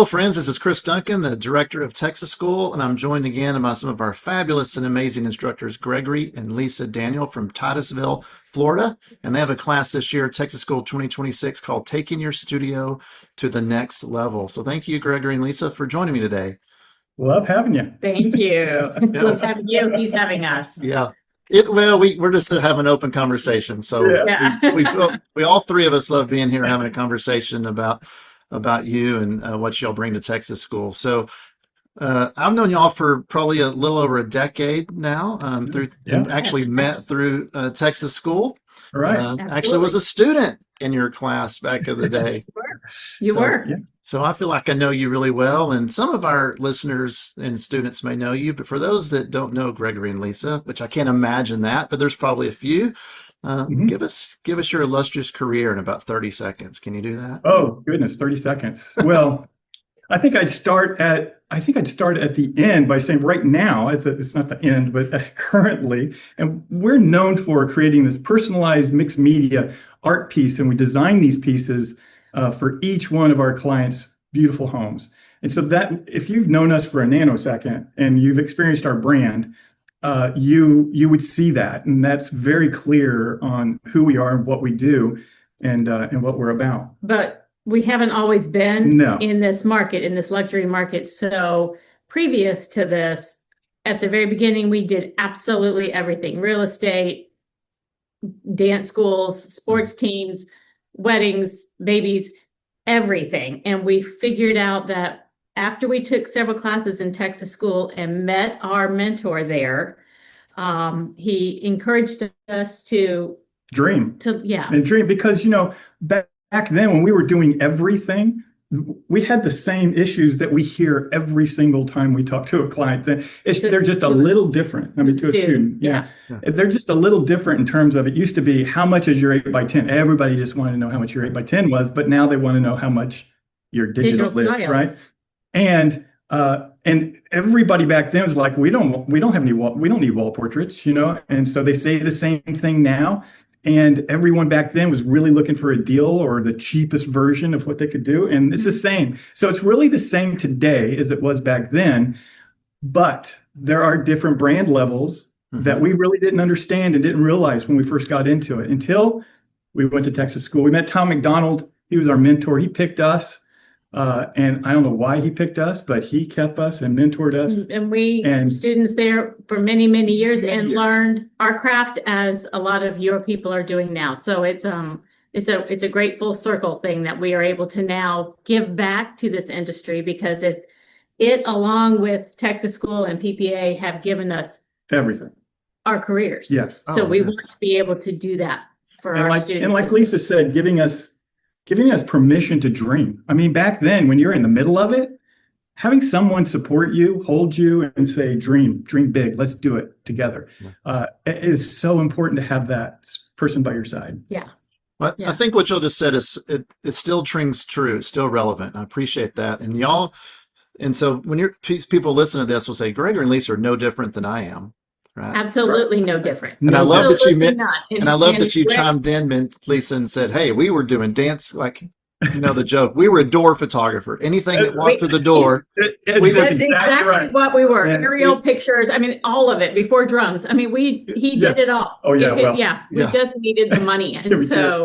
Hello, friends. This is Cris Duncan, the director of Texas School, and I'm joined again by some of our fabulous and amazing instructors, Gregory and Lesa Daniel from Titusville, Florida. And they have a class this year, Texas School 2026, called Taking Your Studio to the Next Level. So thank you, Gregory and Lesa, for joining me today. Love having you. Thank you. Love having you. He's having us. Yeah. We're just having an open conversation. So Yeah. we all three of us love being here having a conversation about you and what y'all bring to Texas School. So I've known y'all for probably a little over a decade now. Actually met through Texas School. Right. Actually was a student in your class back in the day. You were. Yeah. So I feel like I know you really well, and some of our listeners and students may know you, but for those that don't know Gregory and Lesa, which I can't imagine that, but there's probably a few, give us your illustrious career in about 30 seconds. Can you do that? Oh, goodness, 30 seconds. Well, I think I'd start at the end by saying right now, it's not the end, but currently, and we're known for creating this personalized mixed media art piece, and we design these pieces for each one of our clients' beautiful homes. And so that if you've known us for a nanosecond and you've experienced our brand, you would see that, and that's very clear on who we are and what we do and what we're about. But we haven't always been No. in this market, in this luxury market. So previous to this, at the very beginning, we did absolutely everything: real estate, dance schools, sports teams, weddings, babies, everything. And we figured out that after we took several classes in Texas School and met our mentor there, he encouraged us to Dream. Yeah. And dream, because, back then when we were doing everything, we had the same issues that we hear every single time we talk to a client. They're just a little different. I mean, to a student. Yeah. They're just a little different in terms of, it used to be, how much is your 8x10? Everybody just wanted to know how much your 8x10 was, but now they want to know how much your digital is, files. right? And everybody back then was like, we don't need wall portraits, And so they say the same thing now. And everyone back then was really looking for a deal or the cheapest version of what they could do. And it's the same. So it's really the same today as it was back then. But there are different brand levels that we really didn't understand and didn't realize when we first got into it until we went to Texas School. We met Tom McDonald. He was our mentor. He picked us. And I don't know why he picked us, but he kept us and mentored us. And we were students there for many, many years and learned our craft as a lot of your people are doing now. So it's a great full circle thing that we are able to now give back to this industry, because it along with Texas School and PPA have given us everything, our careers. Yes. So we want to be able to do that for our students. And like Lesa said, giving us permission to dream. I mean, back then, when you're in the middle of it, having someone support you, hold you, and say, dream big, let's do it together. It is so important to have that person by your side. Yeah. Well, I think what y'all just said is it still rings true. It's still relevant. I appreciate that. And so when people listen to this will say, Gregory and Lesa are no different than I am. Right. Absolutely no different. And I love that you that you chimed in, Lesa, and said, "Hey, we were doing dance like the joke. We were a door photographer. Anything that walked through the door, that's exactly what we were. Aerial pictures. I mean, all of it before drums. I mean, he did it all. Oh yeah, we just needed the money, and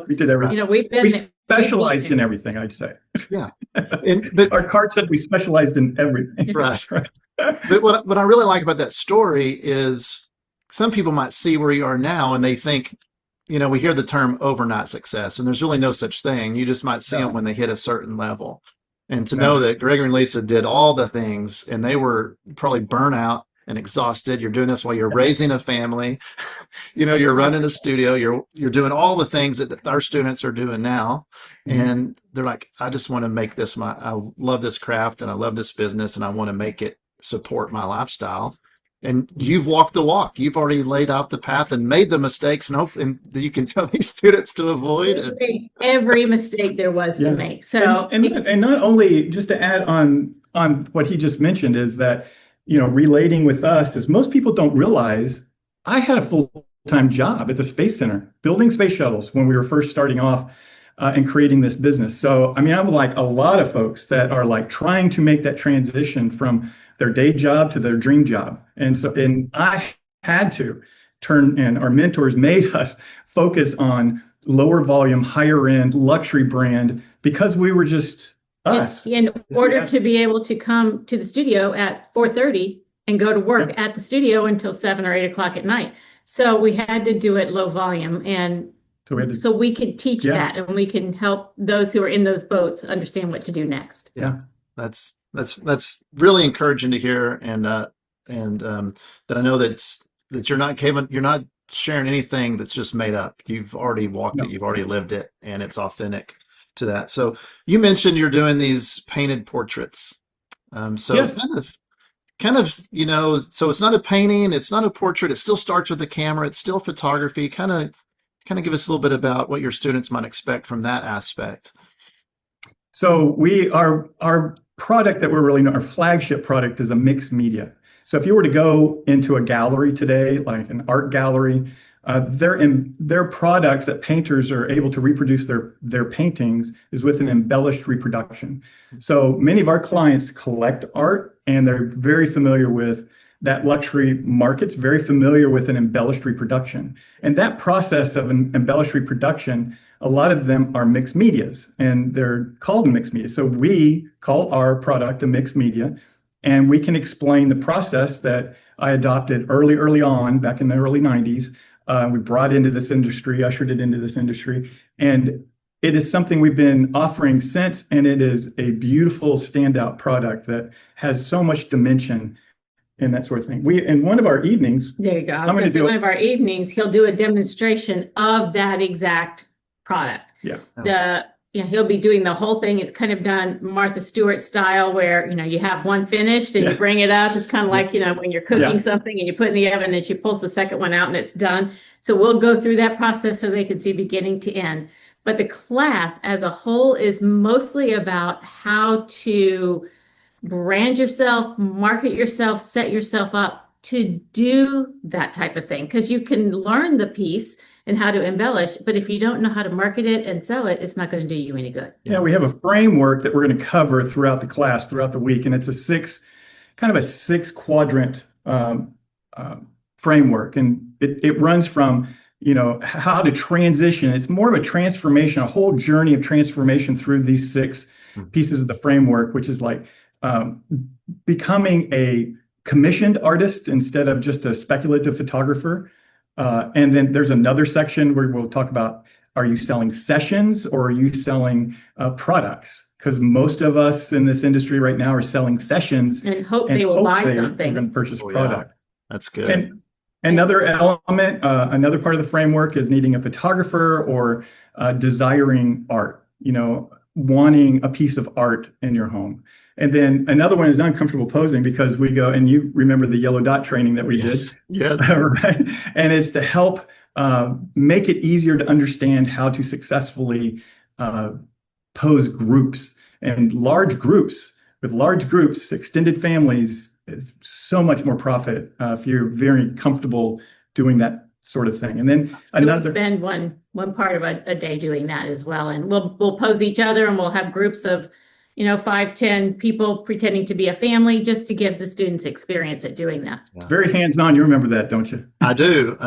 we did everything. We specialized in everything, I'd say. Yeah, but our card said we specialized in everything. Right. But what I really like about that story is some people might see where you are now and they think, we hear the term overnight success, and there's really no such thing. You just might see them when they hit a certain level. And to know that Gregory and Lesa did all the things, and they were probably burnt out and exhausted. You're doing this while you're raising a family. You're running a studio. You're doing all the things that our students are doing now. And they're like, I just want to make this I love this craft and I love this business and I want to make it support my lifestyle. And you've walked the walk. You've already laid out the path and made the mistakes, and you can tell these students to avoid it. Every mistake there was to make. So and not only, just to add on what he just mentioned, is that relating with us, is most people don't realize I had a full-time job at the Space Center building space shuttles when we were first starting off. and creating this business. So, I mean, I'm like a lot of folks that are like trying to make that transition from their day job to their dream job. And I had to turn, and our mentors made us focus on lower volume, higher end luxury brand because we were just us. In order to be able to come to the studio at 4:30 and go to work at the studio until 7 or 8 o'clock at night. So we had to do it low volume. And so we can teach that, and we can help those who are in those boats understand what to do next. Yeah, that's really encouraging to hear, and that I know that you're not sharing anything that's just made up. You've already walked it, you've already lived it, and it's authentic to that. So you mentioned you're doing these painted portraits. Yes. Kind of, so it's not a painting, it's not a portrait. It still starts with the camera. It's still photography. Kind of give us a little bit about what your students might expect from that aspect. So our product that we're really known, our flagship product is a mixed media. So if you were to go into a gallery today, like an art gallery, their products that painters are able to reproduce their paintings is with an embellished reproduction. So many of our clients collect art, and they're very familiar with that luxury market's very familiar with an embellished reproduction. And that process of an embellished reproduction, a lot of them are mixed medias, and they're called mixed media. So we call our product a mixed media, and we can explain the process that I adopted early on back in the early 90s. We brought into this industry, ushered it into this industry, and it is something we've been offering since, and it is a beautiful standout product that has so much dimension and that sort of thing. In one of our evenings, there you go. I was going to say one of our evenings, he'll do a demonstration of that exact product. Yeah. He'll be doing the whole thing. It's kind of done Martha Stewart style, where you have one finished and you bring it up. It's kind of like when you're cooking something and you put it in the oven and she pulls the second one out and it's done. So we'll go through that process so they can see beginning to end. But the class as a whole is mostly about how to brand yourself, market yourself, set yourself up to do that type of thing. Because you can learn the piece and how to embellish, but if you don't know how to market it and sell it, it's not going to do you any good. Yeah, we have a framework that we're going to cover throughout the class, throughout the week, and it's a six quadrant framework, and it runs from how to transition. It's more of a transformation, a whole journey of transformation through these six pieces of the framework, which is like becoming a commissioned artist instead of just a speculative photographer. And then there's another section where we'll talk about, are you selling sessions or are you selling products? Because most of us in this industry right now are selling sessions and hope they will buy something. They're going to purchase product. That's good. And another element, another part of the framework is needing a photographer or desiring art, wanting a piece of art in your home. And then another one is uncomfortable posing, because we go, and you remember the yellow dot training that we did. Yes. Right? And it's to help make it easier to understand how to successfully pose groups and large groups. With large groups, extended families, it's so much more profit if you're very comfortable doing that sort of thing. And then we'll spend one part of a day doing that as well. And we'll pose each other, and we'll have groups of 5, 10 people pretending to be a family, just to give the students experience at doing that. It's very hands-on. You remember that, don't you? I do.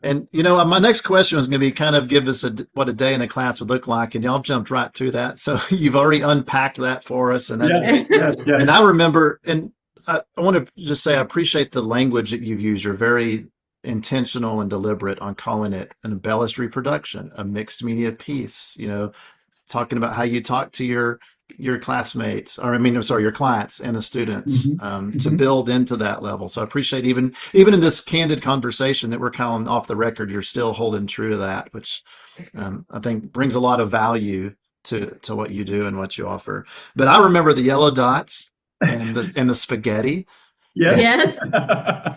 And my next question was going to be kind of give us what a day in a class would look like, and y'all jumped right to that. So you've already unpacked that for us, and that's yeah. And I remember, and I want to just say I appreciate the language that you've used. You're very intentional and deliberate on calling it an embellished reproduction, a mixed media piece. Talking about how you talk to your classmates, your clients and the students, to build into that level. So I appreciate even in this candid conversation that we're calling off the record, you're still holding true to that, which I think brings a lot of value to what you do and what you offer. But I remember the yellow dots and the spaghetti. Yes.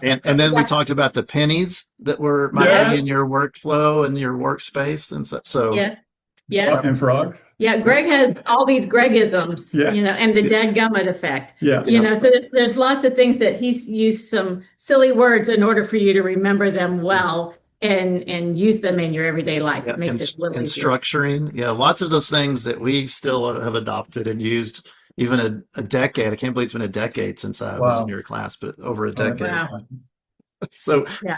And then we talked about the pennies that might be in your workflow and your workspace, and so. Yes. And frogs. Yeah, Greg has all these Gregisms, and the dadgummit effect. So there's lots of things that he's used some silly words in order for you to remember them well. and use them in your everyday life. Yeah, It makes it a little easier. structuring. Yeah, lots of those things that we still have adopted and used even a decade. I can't believe it's been a decade since I was in Wow. your class, but over a Oh, that's decade. Wow. So Yeah.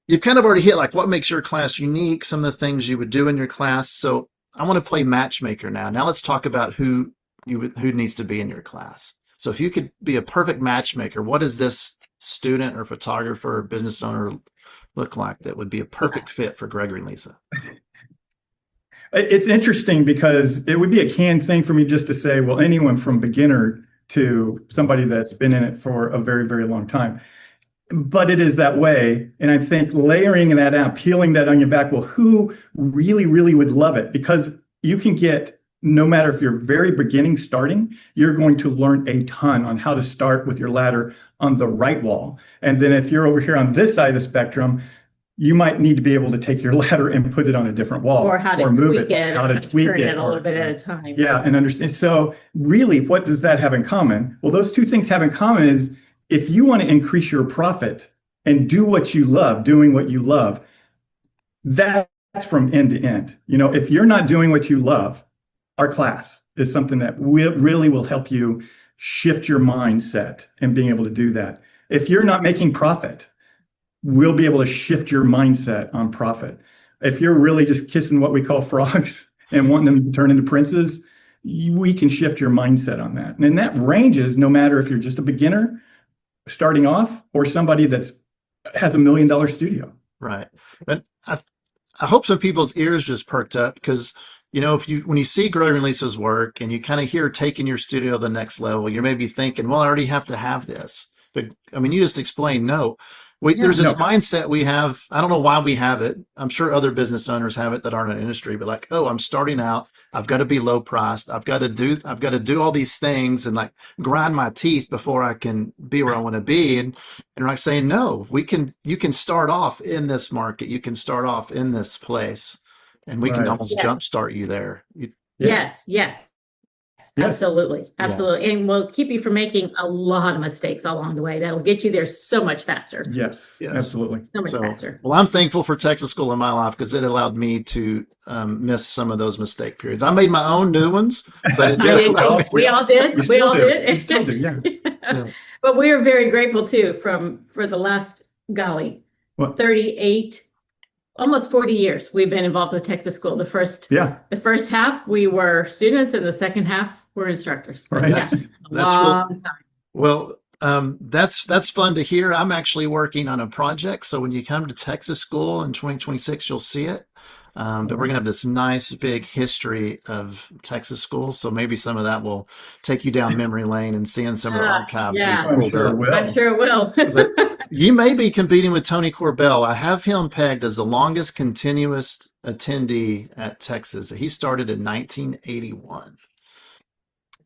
you've kind of already hit like what makes your class unique, some of the things you would do in your class. So I want to play matchmaker now. Now let's talk about who needs to be in your class. So if you could be a perfect matchmaker, what does this student or photographer or business owner look like that would be a perfect fit for Gregory and Lesa? It's interesting because it would be a canned thing for me just to say, well, anyone from beginner to somebody that's been in it for a very, very long time. But it is that way. And I think layering that out, peeling that onion back, well, who really, really would love it? Because you can get, no matter if you're very beginning starting, you're going to learn a ton on how to start with your ladder on the right wall. And then if you're over here on this side of the spectrum, you might need to be able to take your ladder and put it on a different wall, Or how to move tweak it, how to tweak turn it a or- little bit at a time. Yeah, and understand. So really, what does that have in common? Well, those two things have in common is if you want to increase your profit and do what you love, doing what you love, that's from end to end. If you're not doing what you love, our class is something that really will help you shift your mindset and being able to do that. If you're not making profit, we'll be able to shift your mindset on profit. If you're really just kissing what we call frogs and wanting them to turn into princes, we can shift your mindset on that. And that ranges no matter if you're just a beginner starting off or somebody has $1 million studio. Right. But I hope some people's ears just perked up because, when you see Gregory and Lisa's work and you kind of hear taking your studio to the next level, you're maybe thinking, well, I already have to have this. But I mean, you just explained, no. There's this mindset we have. I don't know why we have it. I'm sure other business owners have it that aren't in the industry, but like, oh, I'm starting out. I've got to be low priced. I've got to do all these things and like grind my teeth before I can be where I want to be. And like saying, no, you can start off in this market. You can start off in this place and we can almost jumpstart you there. Yes. Yes. Absolutely. And we'll keep you from making a lot of mistakes along the way. That'll get you there so much faster. Yes. Absolutely. So much faster. Well, I'm thankful for Texas School in my life because it allowed me to miss some of those mistake periods. I made my own new ones, but it did allow me. We all did. We all did. We still do, yeah. But we are very grateful too for the last, 38, almost 40 years we've been involved with Texas School. The first half we were students and the second half we're instructors. Right. That's long time. Well, that's fun to hear. I'm actually working on a project. So when you come to Texas School in 2026, you'll see it. But we're going to have this nice big history of Texas schools. So maybe some of that will take you down memory lane and seeing some of the archives. Yeah. We pulled up. I'm sure it will. But you may be competing with Tony Corbell. I have him pegged as the longest continuous attendee at Texas. He started in 1981.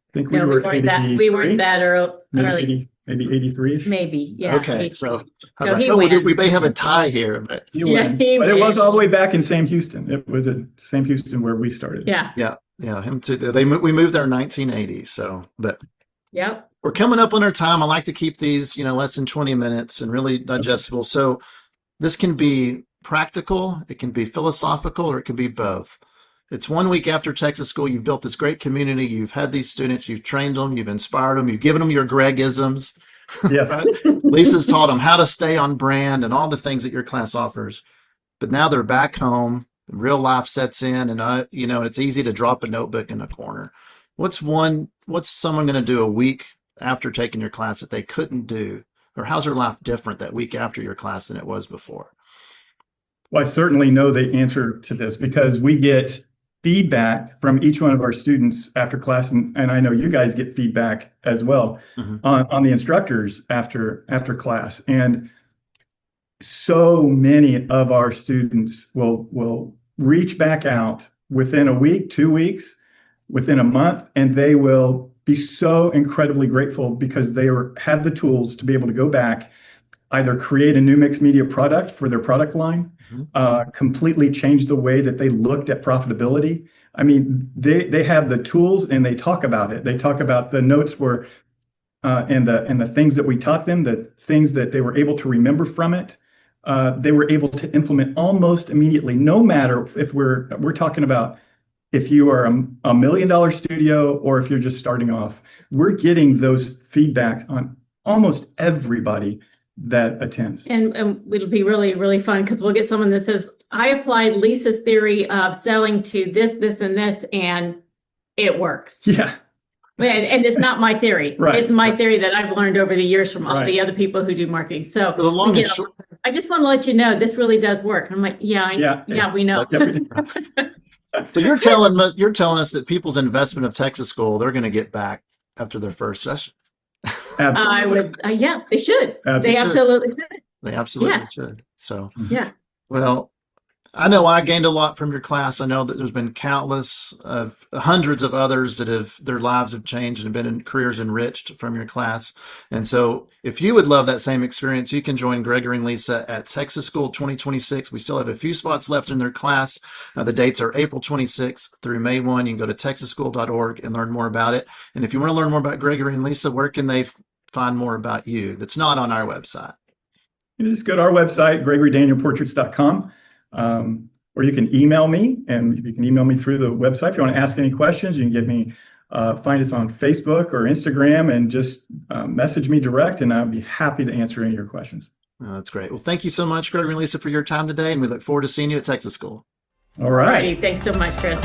I think we weren't that early. maybe 83-ish. Maybe, yeah. Okay, so I was So like, he oh, wins. we may have a tie here, but He Yeah, wins. he But it was wins. all the way back in Sam Houston. It was at Sam Houston where we started. Yeah. yeah, him too. We moved there in 1980. So, but Yep. we're coming up on our time. I like to keep these, less than 20 minutes and really digestible. So this can be practical, it can be philosophical, or it can be both. It's 1 week after Texas School. You've built this great community. You've had these students. You've trained them. You've inspired them. You've given them your Gregisms. Yes. Right? Lisa's taught them how to stay on brand and all the things that your class offers. But now they're back home. Real life sets in, and it's easy to drop a notebook in a corner. What's someone going to do a week after taking your class that they couldn't do, or how's their life different that week after your class than it was before? Well, I certainly know the answer to this because we get feedback from each one of our students after class, and I know you guys get feedback as well on the instructors after class. And so many of our students will reach back out within a week, 2 weeks, within a month, and they will be so incredibly grateful because they had the tools to be able to go back, either create a new mixed media product for their product line, completely change the way that they looked at profitability. I mean, they have the tools and they talk about it. They talk about the notes and the things that we taught them, the things that they were able to remember from it. they were able to implement almost immediately, no matter if we're talking about if you are a $1 million studio or if you're just starting off. We're getting those feedback on almost everybody that attends. And it'll be really, really fun because we'll get someone that says, I applied Lisa's theory of selling to this, this, and this, and it works. Yeah. And it's not my theory. Right. It's my theory that I've learned over the years from all Right. the other people who do marketing. So The long and short, I just want to let you know this really does work. I'm like, yeah, we know. so you're telling us that people's investment of Texas School, they're going to get back after their first session. Absolutely. I would, yeah, they should. Absolutely. They absolutely should. They absolutely should. So, Yeah. well, I know I gained a lot from your class. I know that there's been countless of hundreds of others that have their lives have changed and been in careers enriched from your class. And so if you would love that same experience, you can join Gregory and Lisa at Texas School 2026. We still have a few spots left in their class. The dates are April 26th through May 1. You can go to texasschool.org and learn more about it. And if you want to learn more about Gregory and Lisa, where can they find more about you that's not on our website? You just go to our website, GregoryDanielPortraits.com. Or you can email me, and you can email me through the website. If you want to ask any questions, you can get me, find us on Facebook or Instagram, and just message me direct, and I'll be happy to answer any of your questions. Oh, that's great. Well, thank you so much, Gregory and Lisa, for your time today, and we look forward to seeing you at Texas School. All right. Alrighty, thanks so much, Chris.